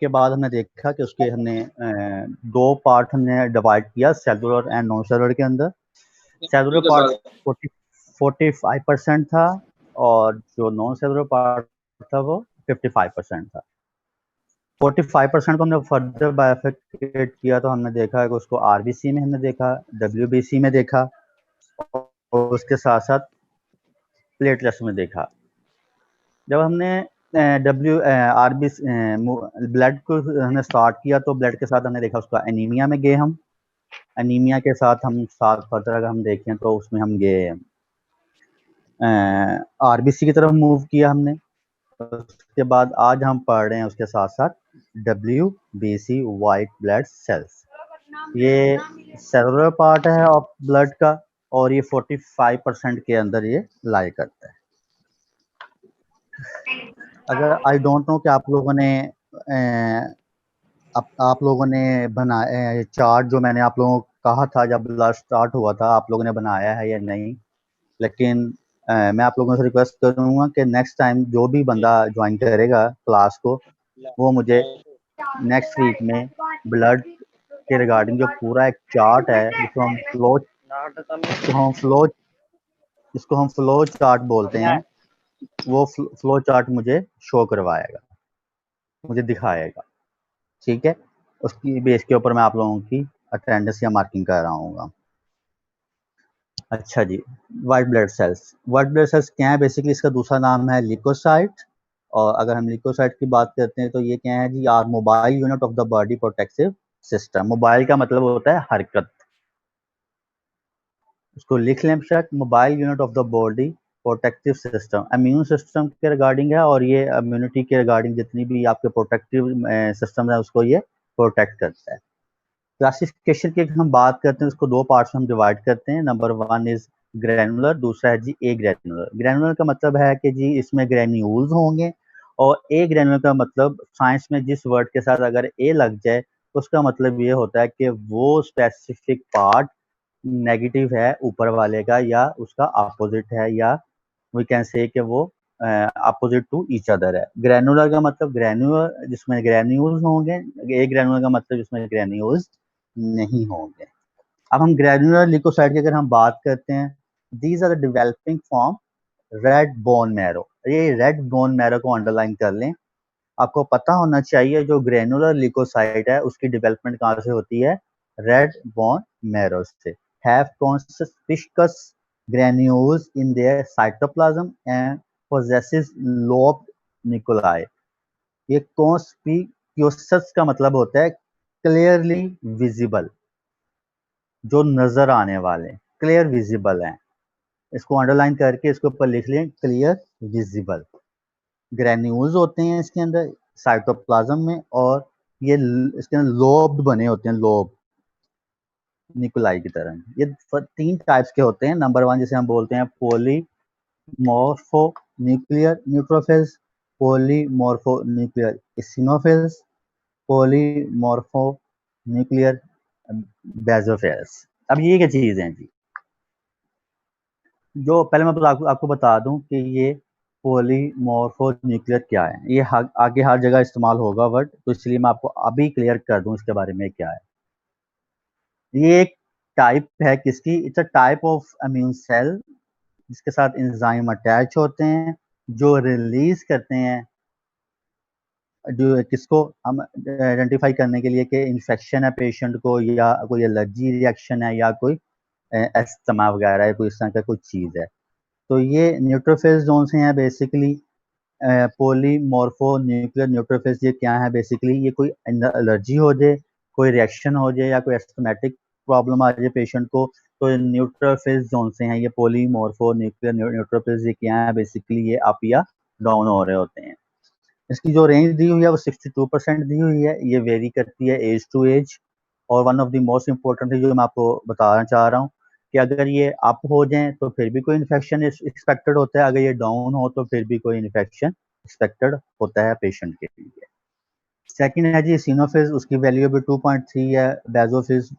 के बाद हमने देखा कि उसके हमने दो पार्ट हमने डिवाइड किया, सेलुलर एंड नॉन सेलुलर के अंदर। सेलुलर पार्ट 45% था और जो नॉन सेलुलर पार्ट था वो 55% था। 45% को हमने फर्दर बाइफरकेट किया तो हमने देखा कि उसको आरबीसी में हमने देखा, डब्ल्यूबीसी में देखा और उसके साथ साथ प्लेटलेट्स में देखा। जब हमने डब्ल्यू आरबी ब्लड को हमने स्टार्ट किया तो ब्लड के साथ हमने देखा उसका एनीमिया में गए हम। एनीमिया के साथ हम साथ फर्दर अगर हम देखें तो उसमें हम गए आरबीसी की तरफ मूव किया हमने। उसके बाद आज हम पढ़ रहे हैं उसके साथ साथ WBC वाइट ब्लड सेल्स। ये सेलुलर पार्ट है ऑफ ब्लड का और ये 45% के अंदर ये लाई करता है। अगर आई डोंट नो कि आप लोगों ने आप लोगों ने बनाया चार्ट जो मैंने आप लोगों को कहा था जब लास्ट स्टार्ट हुआ था, आप लोगों ने बनाया है या नहीं, लेकिन मैं आप लोगों से रिक्वेस्ट करूंगा कि नेक्स्ट टाइम जो भी बंदा ज्वाइन करेगा क्लास को वो मुझे नेक्स्ट वीक में ब्लड के रिगार्डिंग जो पूरा एक चार्ट है जिसको हम फ्लो चार्ट बोलते हैं, वो फ्लो चार्ट मुझे शो करवाएगा, मुझे दिखाएगा। ठीक है, उसकी बेस के ऊपर मैं आप लोगों की अटेंडेंस या मार्किंग कर रहा हूँ। अच्छा जी, white blood cells. White blood cells क्या है? बेसिकली इसका दूसरा नाम है ल्यूकोसाइट। और अगर हम ल्यूकोसाइट की बात करते हैं तो ये क्या है जी? Are mobile unit of the body protective system. Mobile का मतलब होता है हरकत। उसको लिख लें बेशक, mobile unit of the body protective system. Immune system के रिगार्डिंग है और ये इम्यूनिटी के रिगार्डिंग जितनी भी आपके प्रोटेक्टिव सिस्टम है उसको ये प्रोटेक्ट करता है। क्लासिफिकेशन की हम बात करते हैं उसको दो पार्ट्स में हम डिवाइड करते हैं। नंबर वन इज ग्रैनुलर, दूसरा है जी ए ग्रैनुलर। ग्रैनुलर का मतलब है कि जी इसमें ग्रैन्यूल्स होंगे और ए ग्रैनुलर का मतलब साइंस में जिस वर्ड के साथ अगर ए लग जाए तो उसका मतलब ये होता है कि वो स्पेसिफिक पार्ट नेगेटिव है ऊपर वाले का या उसका अपोजिट है, या वी कैन से कि वो अपोजिट टू ईच अदर है। ग्रैनुलर का मतलब ग्रैन्यूलर जिसमें ग्रैन्यूल्स होंगे, ए ग्रैनुलर का मतलब जिसमें ग्रैन्यूल्स नहीं होंगे। अब हम ग्रैनुलर लिकोसाइट की अगर हम बात करते हैं, these are the developing form red bone marrow. ये रेड बोन मैरो को अंडरलाइन कर लें। आपको पता होना चाहिए जो ग्रैनुलर लिकोसाइट है उसकी डेवलपमेंट कहाँ से होती है? रेड बोन मैरो से। Have conspicuous granules in their cytoplasm and possesses lobed nuclei। ये conspicuous का मतलब होता है क्लियरली विजिबल, जो नजर आने वाले, क्लियर विजिबल हैं। इसको अंडरलाइन करके इसके ऊपर लिख लें क्लियर विजिबल। ग्रेन्यूल्स होते हैं इसके अंदर साइटोप्लाज्म में और ये इसके अंदर लोब बने होते हैं, लोब निकोलाई की तरह। ये तीन टाइप्स के होते हैं। नंबर वन जिसे हम बोलते हैं polymorpho nuclear neutrophils, polymorpho nuclear इसिनोफिल्स, polymorpho nuclear basophils. अब ये क्या चीज है जी? जो पहले मैं आपको बता दूं कि ये पॉलीमॉर्फो न्यूक्लियर क्या है। ये आगे हर जगह इस्तेमाल होगा वर्ड, तो इसलिए मैं आपको अभी क्लियर कर दूं इसके बारे में क्या है। ये एक टाइप है किसकी? It's a type of immune cell जिसके साथ एंजाइम अटैच होते हैं जो रिलीज करते हैं, जो किसको हम आइडेंटिफाई करने के लिए कि इन्फेक्शन है पेशेंट को या कोई एलर्जी रिएक्शन है या कोई एस्थमा वगैरह है, कोई इस तरह का कोई चीज़ है। तो ये न्यूट्रोफिल्स जोन से हैं बेसिकली। पॉलीमॉर्फो न्यूक्लियर न्यूट्रोफिल्स ये क्या है? बेसिकली ये कोई एलर्जी हो जाए, कोई रिएक्शन हो जाए या कोई एस्थमेटिक प्रॉब्लम आ जाए पेशेंट को, तो न्यूट्रोफिल्स जोन से हैं ये पॉलीमॉर्फो न्यूक्लियर न्यूट्रोफिल्स। ये क्या है? बेसिकली ये अप या डाउन हो रहे होते हैं। इसकी जो रेंज दी हुई है वो 62% दी हुई है। ये वेरी करती है एज टू एज। और one of the most important है जो मैं आपको बताना चाह रहा हूँ कि अगर ये अप हो जाए तो फिर भी कोई इन्फेक्शन एक्सपेक्टेड होता है, अगर ये डाउन हो तो फिर भी कोई इन्फेक्शन एक्सपेक्टेड होता है पेशेंट के लिए। सेकंड है जी सिनोफिल्स, उसकी वैल्यू भी 2.3 है, बेजोफिल्स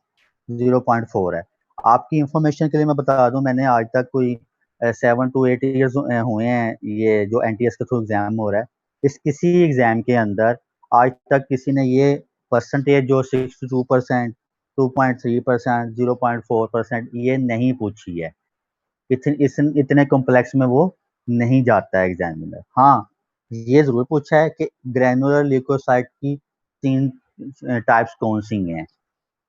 0.4 है। आपकी इंफॉर्मेशन के लिए मैं बता दूं, मैंने आज तक कोई 7 to 8 ईयर्स हुए हैं ये जो NTS के थ्रू एग्जाम हो रहा है। इस किसी एग्जाम के अंदर आज तक किसी ने ये परसेंटेज जो 62%, 2.3%, 0.4% ये नहीं पूछी है। इतने कॉम्प्लेक्स में वो नहीं जाता है एग्जामिनर। हाँ, ये जरूर पूछा है कि ग्रैनुलर ल्यूकोसाइट की 3 टाइप्स कौन सी हैं,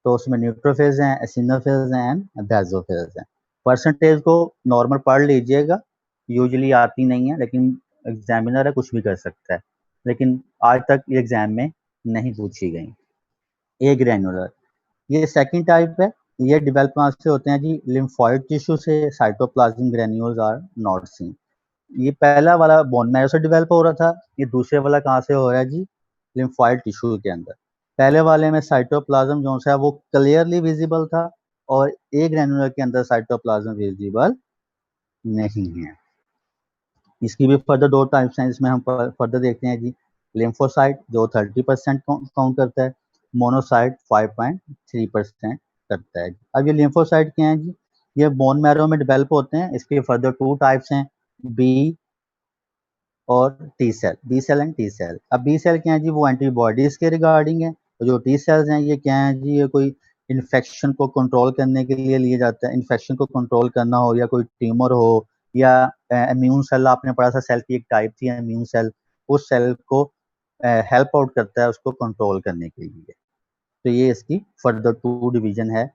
तो उसमें न्यूट्रोफिल्स हैं, एसिनोफिल्स हैं एंड बेसोफिल्स हैं। परसेंटेज को नॉर्मल पढ़ लीजिएगा, यूजुअली आती नहीं है, लेकिन एग्जामिनर है, कुछ भी कर सकता है, लेकिन आज तक एग्जाम में नहीं पूछी गई। ए ग्रैनुलर, ये सेकंड टाइप है। ये डेवलप कहाँ से होते हैं जी? लिम्फोइड टिश्यू से। Cytoplasmic granules are not seen. ये पहला वाला बोन मैरो से डेवलप हो रहा था, ये दूसरे वाला कहाँ से हो रहा है जी? लिम्फोइड टिश्यू के अंदर। पहले वाले में साइटोप्लाज्म जो है वो क्लियरली विजिबल था, और ए ग्रैनुलर के अंदर साइटोप्लाज्म विजिबल नहीं है। इसकी भी फर्दर 2 टाइप्स हैं, इसमें हम फर्दर देखते हैं जी। लिम्फोसाइट जो 30% काउंट करता है, मोनोसाइट 5.3% करता है। अब ये लिम्फोसाइट क्या है जी? ये बोन मैरो में डेवलप होते हैं। इसके फर्दर 2 टाइप्स हैं, बी और T cell, B cell and T cell. अब बी सेल क्या है जी? वो एंटीबॉडीज के रिगार्डिंग है। और जो टी सेल्स हैं ये क्या है जी? ये कोई इन्फेक्शन को कंट्रोल करने के लिए लिए जाता है। इन्फेक्शन को कंट्रोल करना हो, या कोई ट्यूमर हो, या इम्यून सेल, आपने पढ़ा था सेल की एक टाइप थी इम्यून सेल, उस सेल को हेल्प आउट करता है उसको कंट्रोल करने के लिए। तो ये इसकी फर्दर 2 डिवीजन है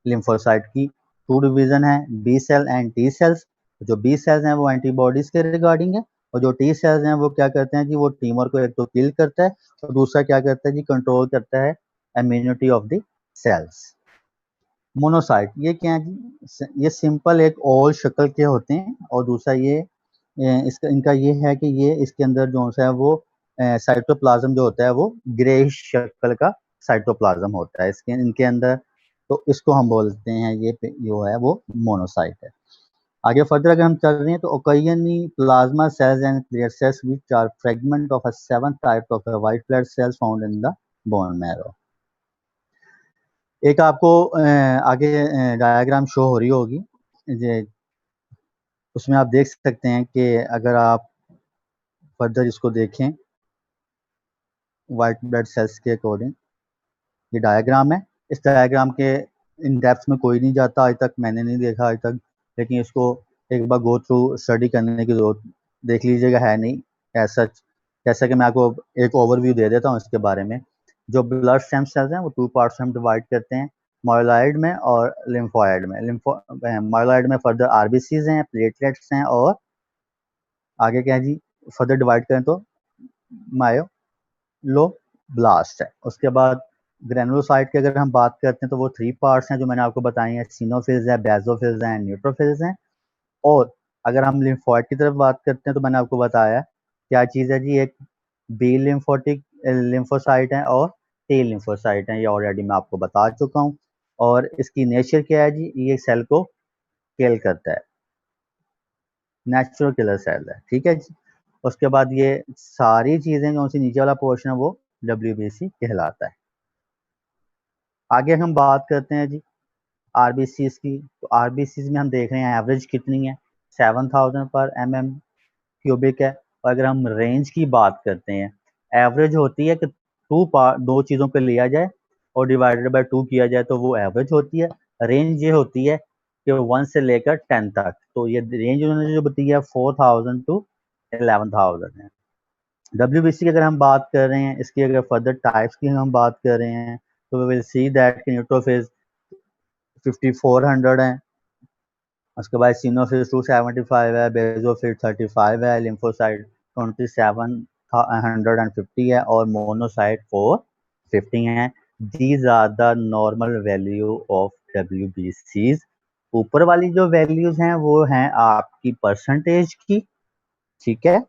लिम्फोसाइट की। 2 डिवीजन है, B cell and T cells. जो बी सेल्स हैं वो एंटीबॉडीज के रिगार्डिंग है, और जो टी सेल्स हैं वो क्या करते हैं जी? वो ट्यूमर को एक तो किल करता है, और दूसरा क्या करता है जी? कंट्रोल करता है immunity of the cells. Monocyte ये क्या है जी? ये सिंपल एक ओवल शक्ल के होते हैं, और दूसरा ये इसका इनका ये है कि ये इसके अंदर जो है वो साइटोप्लाज्म जो होता है वो ग्रे शक्ल का साइटोप्लाज्म होता है इसके इनके अंदर। तो इसको हम बोलते हैं ये जो है वो मोनोसाइट है। आगे फर्दर अगर हम चल रहे हैं तो ओकायनी plasma cells and clear cells which are fragment of a 7 type of white blood cells found in the bone marrow. एक आपको आगे डायग्राम शो हो रही होगी, उसमें आप देख सकते हैं कि अगर आप फर्दर इसको देखें वाइट ब्लड सेल्स के अकॉर्डिंग, ये डायग्राम है। इस डायग्राम के इन डेप्थ में कोई नहीं जाता, आज तक मैंने नहीं देखा आज तक, लेकिन इसको एक बार गो थ्रू स्टडी करने की जरूरत देख लीजिएगा, है नहीं ऐसा। जैसा कि मैं आपको एक ओवरव्यू दे देता हूँ इसके बारे में। जो ब्लड स्टेम सेल्स हैं वो 2 पार्ट्स में हम डिवाइड करते हैं, मायोलाइड में और लिम्फोइड में। मायोलाइड में फर्दर आरबीसीज हैं, प्लेटलेट्स हैं, और आगे क्या है जी? फर्दर डिवाइड करें तो मायोलोब्लास्ट है। उसके बाद ग्रेनुलोसाइट की अगर हम बात करते हैं तो वो 3 पार्ट्स हैं जो मैंने आपको बताई हैं, सिनोफिल्स है, बेसोफिल्स हैं, न्यूट्रोफिल्स हैं। और अगर हम लिम्फोइड की तरफ बात करते हैं तो मैंने आपको बताया क्या चीज़ है जी? एक बी लिम्फोटिक लिम्फोसाइट है और टी लिम्फोसाइट है, ये ऑलरेडी मैं आपको बता चुका हूँ। और इसकी नेचर क्या है जी? ये सेल को किल करता है, नेचुरल किलर सेल है, ठीक है जी। उसके बाद ये सारी चीज़ें जो सी नीचे वाला पोर्शन है वो WBC कहलाता है। आगे हम बात करते हैं जी आरबीसीज की। तो आरबीसीज में हम देख रहे हैं एवरेज कितनी है, 7000 पर mm³ है। और अगर हम रेंज की बात करते हैं, एवरेज होती है कि 2 चीज़ों को लिया जाए और डिवाइडेड बाय 2 किया जाए तो वो एवरेज होती है। रेंज ये होती है कि 1 से लेकर 10 तक, तो ये रेंज उन्होंने जो बताई है 4000 टू 11000 है। WBC की अगर हम बात कर रहे हैं, इसकी अगर फर्दर टाइप्स की हम बात कर रहे हैं, तो we will see that neutrophils 5400 है। उसके बाद सिनोफिल्स 275 है, बेसोफिल 35 है, लिम्फोसाइट 2750 है, और मोनोसाइट 450 है। These are the normal value of WBCs। ऊपर वाली जो वैल्यूज हैं वो हैं आपकी परसेंटेज की, ठीक है,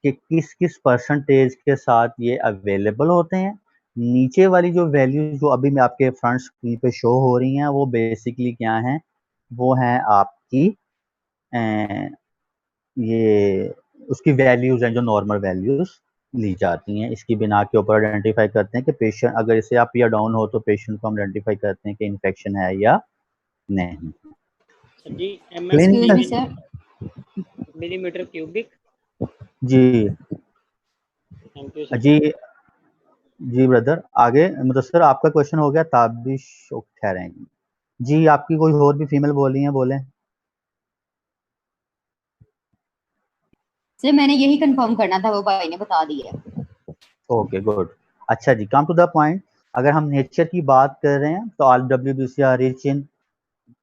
कि किस किस परसेंटेज के साथ ये अवेलेबल होते हैं। नीचे वाली जो वैल्यूज जो अभी मैं आपके फ्रंट स्क्रीन पे शो हो रही हैं वो बेसिकली क्या हैं? वो हैं आपकी ये उसकी वैल्यूज हैं जो नॉर्मल वैल्यूज ली जाती हैं। इसकी बिना के ऊपर आइडेंटिफाई करते हैं कि पेशेंट अगर इसे अप या डाउन हो तो पेशेंट को हम आइडेंटिफाई करते हैं कि इन्फेक्शन है या नहीं। जी क्लिनिकल मिलीमीटर क्यूबिक। जी थैंक यू सर। जी जी ब्रदर, आगे मुदस्सिर आपका क्वेश्चन हो गया, ताबिश ठहरेंगे। जी आपकी कोई और भी फीमेल बोली है, बोले। सर मैंने यही कंफर्म करना था, वो भाई ने बता दिया। Okay good. अच्छा जी, कम टू द पॉइंट। अगर हम नेचर की बात कर रहे हैं तो RWBC are rich in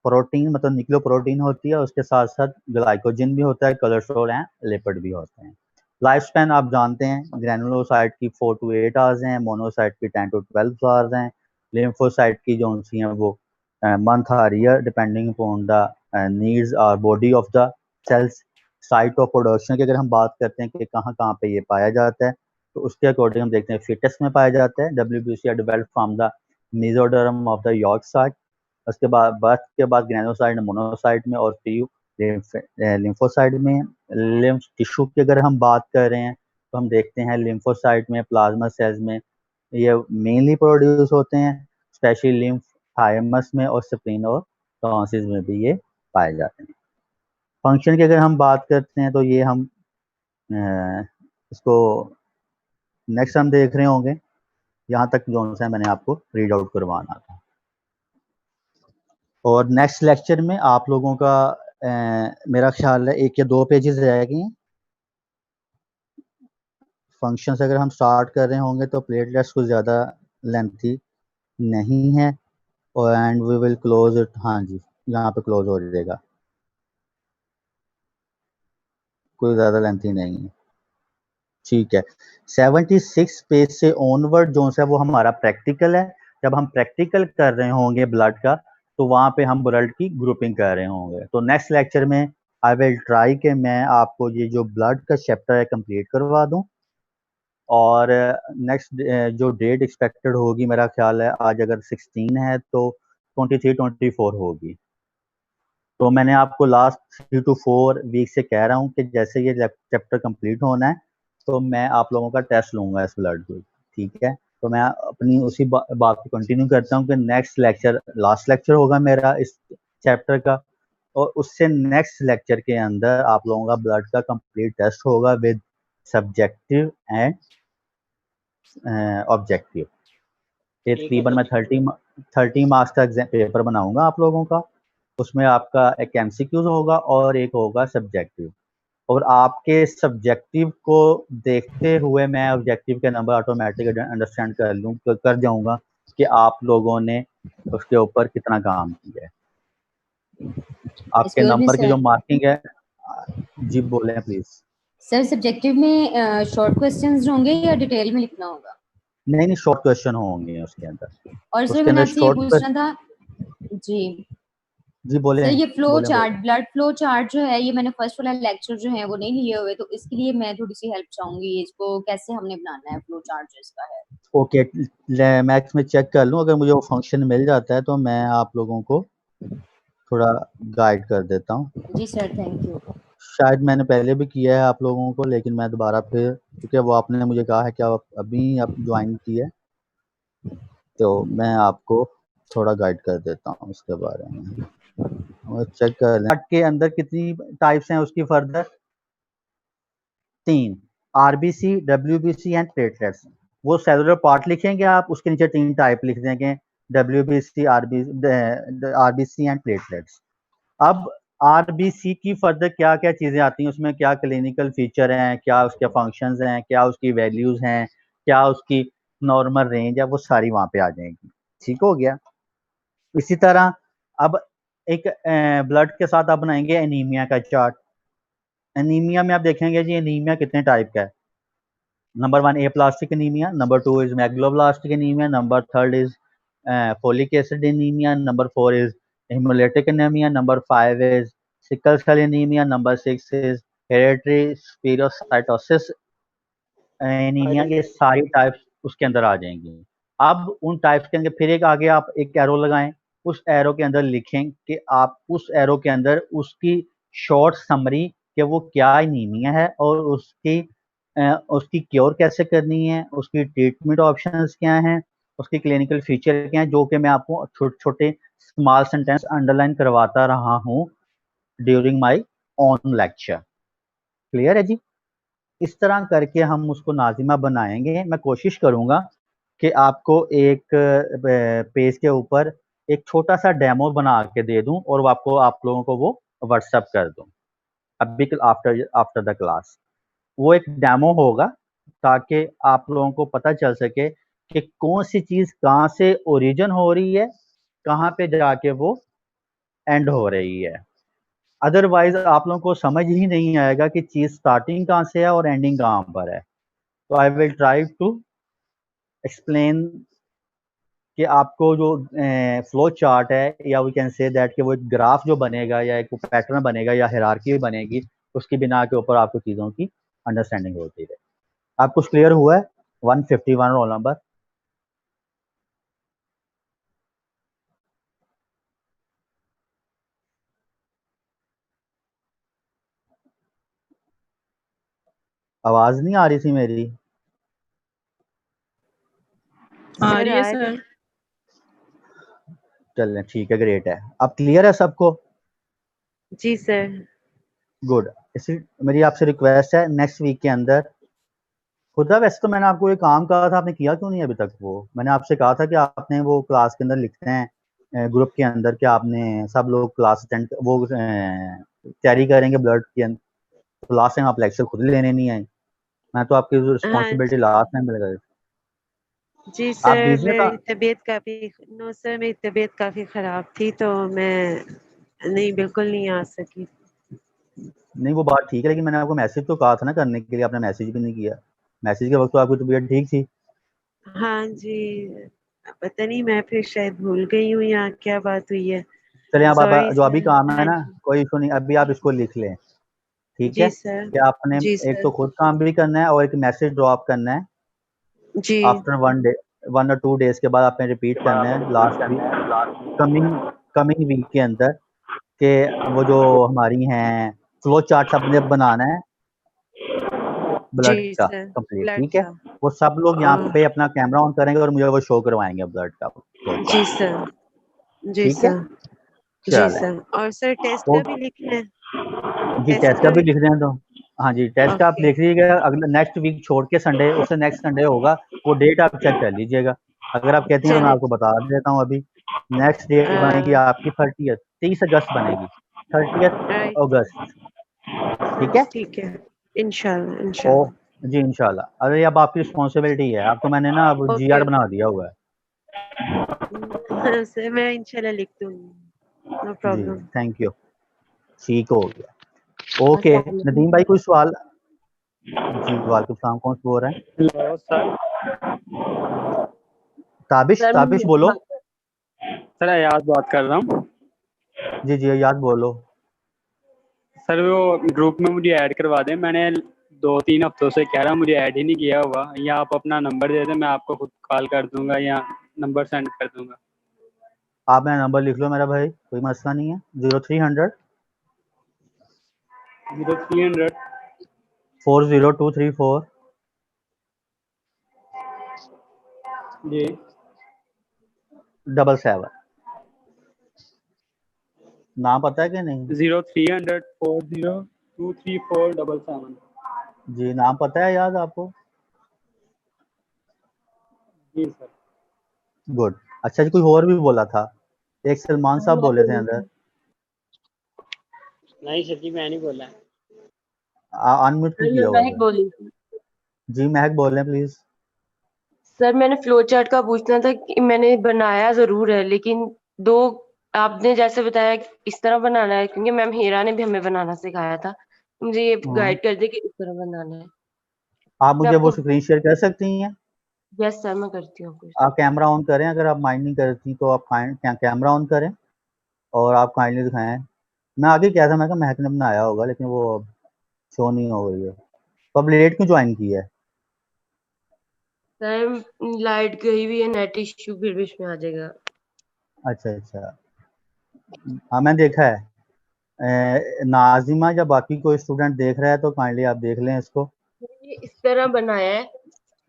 protein, मतलब निक्लो प्रोटीन होती है, उसके साथ साथ ग्लाइकोजन भी होता है, कोलेस्ट्रॉल एंड लिपिड भी होते हैं। लाइफ स्पैन आप जानते हैं, ग्रैनुलोसाइट की 4 to 8 आवर्स हैं, मोनोसाइट की 10 to 12 आवर्स हैं, लिम्फोसाइट की जो सी हैं वो month or year depending upon the needs और body of the cells. Site of production की अगर हम बात करते हैं कि कहाँ कहाँ पे ये पाया जाता है, तो उसके अकॉर्डिंग हम देखते हैं फिटस में पाया जाता है। WBC are developed from the mesoderm of the yolk site. उसके बाद बर्थ के बाद ग्रेनोसाइट मोनोसाइट में और फ्यू लिम्फोसाइट में। लिम्फ टिश्यू की अगर हम बात कर रहे हैं तो हम देखते हैं लिम्फोसाइट में, प्लाज्मा सेल्स में ये मेनली प्रोड्यूस होते हैं, स्पेशली लिम्फ थाइमस में और स्प्लीन और टॉन्सिस में भी ये पाए जाते हैं। फंक्शन की अगर हम बात करते हैं तो ये हम इसको नेक्स्ट हम देख रहे होंगे, यहाँ तक जो सा मैंने आपको रीड आउट करवाना था। और नेक्स्ट लेक्चर में आप लोगों का मेरा ख्याल है 1 या 2 पेजेस रह गए हैं। फंक्शंस अगर हम स्टार्ट कर रहे होंगे तो प्लेटलेट्स कुछ ज़्यादा लेंथी नहीं है, और and we will close it. हाँ जी, यहाँ पे क्लोज हो जाएगा, कोई ज़्यादा लेंथी नहीं है। ठीक है, 76 पेज से ऑनवर्ड जो है वो हमारा प्रैक्टिकल है। जब हम प्रैक्टिकल कर रहे होंगे ब्लड का, तो वहाँ पे हम ब्लड की ग्रुपिंग कर रहे होंगे। तो नेक्स्ट लेक्चर में आई विल ट्राई कि मैं आपको ये जो ब्लड का चैप्टर है कंप्लीट करवा दूँ। और नेक्स्ट जो डेट एक्सपेक्टेड होगी, मेरा ख्याल है आज अगर 16 है तो 23-24 होगी। तो मैंने आपको लास्ट 3 to 4 वीक से कह रहा हूँ कि जैसे ये चैप्टर कंप्लीट होना है तो मैं आप लोगों का टेस्ट लूंगा इस ब्लड को। ठीक है, तो मैं अपनी उसी बात को कंटिन्यू करता हूँ कि नेक्स्ट लेक्चर लास्ट लेक्चर होगा मेरा इस चैप्टर का, और उससे नेक्स्ट लेक्चर के अंदर आप लोगों का ब्लड का कंप्लीट टेस्ट होगा विद सब्जेक्टिव एंड ऑब्जेक्टिव। ये ठीक है तकरीबन मैं जी। 30 मार्क्स का एग्जाम पेपर बनाऊंगा आप लोगों का। उसमें आपका एक MCQs होगा और एक होगा सब्जेक्टिव। और आपके सब्जेक्टिव को देखते हुए मैं ऑब्जेक्टिव के नंबर ऑटोमेटिक अंडरस्टैंड कर जाऊंगा कि आप लोगों ने उसके ऊपर कितना काम किया है। आपके एक्सक्यूज मी नंबर की जो सर। मार्किंग है, जी बोलें प्लीज। सर सब्जेक्टिव में शॉर्ट क्वेश्चंस होंगे या डिटेल में लिखना होगा? नहीं नहीं, शॉर्ट क्वेश्चन होंगे उसके अंदर। और सर उसके मैंने अंदर आपसे ये शॉर्ट। पूछना था जी। जी बोले, सर ये फ्लो बोले बोले। चार्ट, ब्लड फ्लो चार्ट जो है, ये मैंने फर्स्ट वाला लेक्चर जो है वो नहीं लिए हुए, तो इसके लिए मैं थोड़ी सी हेल्प चाहूंगी। इसको कैसे हमने बनाना है, फ्लो चार्ट जो इसका है? ओके, मैं इसमें चेक कर लूँ, अगर मुझे वो फंक्शन मिल जाता है तो मैं आप लोगों को थोड़ा गाइड कर देता हूँ। जी सर, थैंक यू। शायद मैंने पहले भी किया है आप लोगों को, लेकिन मैं दोबारा फिर, क्योंकि वो आपने मुझे कहा है कि आप अभी आप ज्वाइन की है, तो मैं आपको थोड़ा गाइड कर देता हूँ उसके बारे में। और चेक कर लें के अंदर कितनी टाइप्स हैं उसकी further. 3, RBC, WBC and platelets. वो सेलुलर पार्ट लिखेंगे आप, उसके नीचे 3 टाइप लिख देंगे, WBC, RBC एंड प्लेटलेट्स। अब RBC की फर्दर क्या क्या चीजें आती हैं, उसमें क्या क्लिनिकल फीचर हैं, क्या उसके फंक्शंस हैं, क्या उसकी वैल्यूज हैं, क्या उसकी नॉर्मल रेंज है, वो सारी वहां पे आ जाएंगी। ठीक हो गया। इसी तरह अब एक ब्लड के साथ आप बनाएंगे एनीमिया का चार्ट। एनीमिया में आप देखेंगे जी एनीमिया कितने टाइप का है। Number 1 A plastic anaemia, number 2 is megaloblastic anaemia, number 3 is folic acid anaemia, number 4 is hemolytic anemia, number 5 is sickle cell anemia, number 6 is hereditary spherocytosis anaemia. ये सारी types उसके अंदर आ जाएंगी। अब उन टाइप्स के अंदर फिर एक आगे आप एक एरो लगाएं, उस एरो के अंदर लिखें कि आप उस एरो के अंदर उसकी शॉर्ट समरी कि वो क्या एनीमिया है और उसकी क्योर कैसे करनी है, उसकी ट्रीटमेंट ऑप्शंस क्या हैं, उसकी क्लिनिकल फीचर क्या हैं, जो कि मैं आपको छोटे छोटे स्मॉल सेंटेंस अंडरलाइन करवाता रहा हूँ during my on lecture. Clear है जी। इस तरह करके हम उसको नाजिमा बनाएंगे। मैं कोशिश करूंगा कि आपको एक पेज के ऊपर एक छोटा सा डेमो बना के दे दूं और वो आपको, आप लोगों को वो व्हाट्सएप कर दूं अभी आफ्टर आफ्टर द क्लास। वो एक डेमो होगा ताकि आप लोगों को पता चल सके कि कौन सी चीज कहाँ से ओरिजिन हो रही है, कहाँ पे जाके वो एंड हो रही है। अदरवाइज आप लोगों को समझ ही नहीं आएगा कि चीज स्टार्टिंग कहाँ से है और एंडिंग कहाँ पर है। तो I will try to explain कि आपको जो फ्लो चार्ट है, या वी कैन से दैट कि वो एक ग्राफ जो बनेगा या एक पैटर्न बनेगा या हायरार्की बनेगी, उसकी बिना के ऊपर आपको चीज़ों की अंडरस्टैंडिंग होती है। आप कुछ क्लियर हुआ है? 151 रोल नंबर। आवाज नहीं आ रही थी मेरी? आ रही है सर। चलें ठीक है, ग्रेट है। अब क्लियर है सबको? जी सर। गुड। इसी मेरी आपसे रिक्वेस्ट है, नेक्स्ट वीक के अंदर, खुदा वैसे तो मैंने आपको ये काम कहा था, आपने किया क्यों नहीं अभी तक? वो मैंने आपसे कहा था कि आपने वो क्लास के अंदर लिखते हैं ग्रुप के अंदर कि आपने सब लोग क्लास अटेंड वो तैयारी करेंगे ब्लड की अंदर, तो लास्ट टाइम आप लेक्चर खुद लेने नहीं आए। मैं तो आपकी हाँ रिस्पॉन्सिबिलिटी जी लास्ट टाइम मिल गई। जी आप सर, बीच में मेरी तबीयत काफ़ी नो सर, मेरी तबीयत काफ़ी ख़राब थी तो मैं नहीं, बिल्कुल नहीं आ सकी। नहीं वो बात ठीक है, लेकिन मैंने आपको मैसेज तो कहा था ना करने के लिए, आपने मैसेज भी नहीं किया। मैसेज के वक्त तो आपकी तबीयत ठीक थी। हाँ जी, पता नहीं मैं फिर शायद भूल गई हूँ या क्या बात हुई है। चलिए अब सॉरी जो अभी सर। काम है हाँ ना, जी। कोई इशू नहीं, अभी आप इसको लिख लें। ठीक है जी सर। कि आपने जी एक सर। तो खुद काम भी करना है और एक मैसेज ड्रॉप करना है जी आफ्टर 1 डे, 1 और 2 डेज के बाद आपने रिपीट करना है last week, coming coming week के अंदर, कि वो जो हमारी हैं फ्लो चार्ट आपने बनाना है ब्लड जी का सर। कंप्लीट। ब्लड ठीक है, का। वो सब लोग यहाँ आ, पे अपना कैमरा ऑन करेंगे और मुझे वो शो करवाएंगे ब्लड का फ्लो जी चार्ट। सर। जी ठीक है, सर। जी चलें। सर, और सर टेस्ट वो का भी लिखना है? जी टेस्ट टेस्ट का का भी भी। लिख दें तो, हाँ जी टेस्ट का आप ओके। लिख लीजिएगा। अगले नेक्स्ट वीक छोड़ के संडे, उससे नेक्स्ट संडे होगा, वो डेट आप चेक कर लीजिएगा। अगर आप कहती हैं तो मैं चलिए। आपको बता देता हूँ अभी। नेक्स्ट डेट बनेगी राइट। आपकी 30 अगस्त बनेगी, 30 अगस्त। ठीक है। ठीक है। इंशाल्लाह ओ इंशाल्लाह। जी इंशाल्लाह। अरे अब आपकी रिस्पॉन्सिबिलिटी है, अब तो मैंने ना अब ओके जीआर बना ओके। दिया हुआ है। हाँ सर, मैं इंशाल्लाह लिख दूंगी, नो जी प्रॉब्लम। Thank you. ठीक हो गया। ओके अस्सलाम नदीम वालेकुम भाई सर। कोई सवाल? जी वालेकुम सलाम, कौन से बोल रहे हैं? Hello sir. Tabish, sir Tabish मैं बोलो। सर अयाज बात कर रहा हूँ। जी जी याद बोलो। सर वो ग्रुप में मुझे ऐड करवा दें, मैंने 2-3 हफ्तों से कह रहा हूँ, मुझे ऐड ही नहीं किया हुआ। या आप अपना नंबर दे दें, मैं आपको खुद कॉल कर दूंगा या नंबर सेंड कर दूंगा। आप मेरा नंबर लिख लो मेरा भाई, कोई मसला नहीं है। 0300 0300 40234 जी 77। नाम पता है कि नहीं? 0300 4023477। जी नाम पता है याद आपको? जी सर। गुड। अच्छा जी कोई और भी बोला था, एक सलमान साहब मैं बोले थे बोली अंदर। थी। नहीं सर जी, मैं नहीं बोला। अनम्यूट क्यों मैं किया हुआ महक था? बोल रही थी। जी महक बोल रहे हैं प्लीज। सर मैंने फ्लो चार्ट का पूछना था कि मैंने बनाया जरूर है, लेकिन दो आपने जैसे बताया कि इस तरह बनाना है, क्योंकि मैम हीरा ने भी हमें बनाना सिखाया था, तो मुझे ये हाँ गाइड कर दे कि इस तरह बनाना है। आप मैं मुझे वो आपको। स्क्रीन शेयर कर सकती हैं? यस सर, मैं करती हूँ कुछ। आप कैमरा ऑन करें, अगर आप माइंड नहीं करती तो आप कैमरा ऑन करें और आप काइंडली दिखाएं। मैं आगे क्या था, मैं कहा महक ने बनाया होगा लेकिन वो शो नहीं हो रही है। तो अब लेट क्यों ज्वाइन की है? सर लाइट गई हुई है, नेट इश्यू फिर बीच में आ जाएगा। अच्छा अच्छा, हाँ मैंने देखा है। नाजिमा या बाकी कोई स्टूडेंट देख रहा है तो काइंडली आप देख लें इसको। ये इस तरह बनाया है,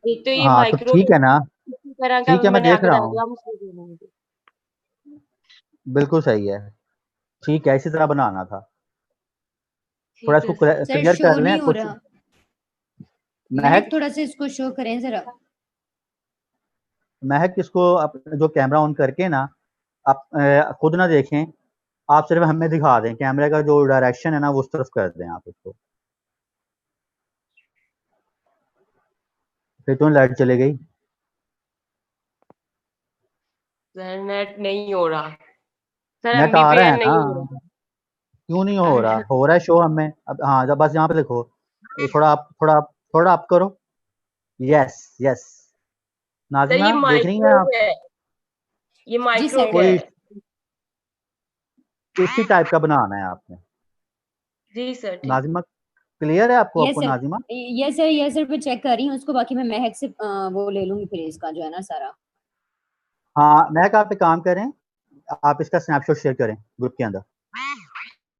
एक तो ये हाँ तो माइक्रो ठीक है ना, इसी तरह का ठीक है मैं मैंने देख आगे रहा डाल हूँ। दिया, हम उसमें देखेंगे। बिल्कुल सही है। ठीक है इसी तरह बनाना था। थोड़ा ठीक इसको है सर। सर क्लियर शो कर लें नहीं हो कुछ। रहा। महक महक थोड़ा सा इसको शो करें जरा। महक इसको जो कैमरा ऑन करके ना आप खुद ना देखें, आप सिर्फ हमें दिखा दें, कैमरे का जो डायरेक्शन है ना वो उस तरफ कर दें आप इसको। फिर तो लाइट चले गई। सर नेट नहीं हो रहा सर, नेट आ रहा है MBPN नहीं हो ना, क्यों नहीं हो रहा? हो रहा है शो हमें अब। हाँ, जब बस यहाँ पे देखो, ये थोड़ा अप करो। यस यस, सर नाज़िमा ये देख रही हैं आप? माइक्रो है, ये जी माइक्रो सर। कोई है। इसी टाइप का बनाना है आपने। जी सर ठीक। नाज़िमा क्लियर है आपको? Yes sir, Nazima yes sir मैं चेक कर रही हूँ उसको, बाकी मैं महक से वो ले लूंगी फिर इसका जो है ना सारा। हाँ, महक आप एक काम करें, आप इसका स्नैपशॉट शेयर करें ग्रुप के अंदर।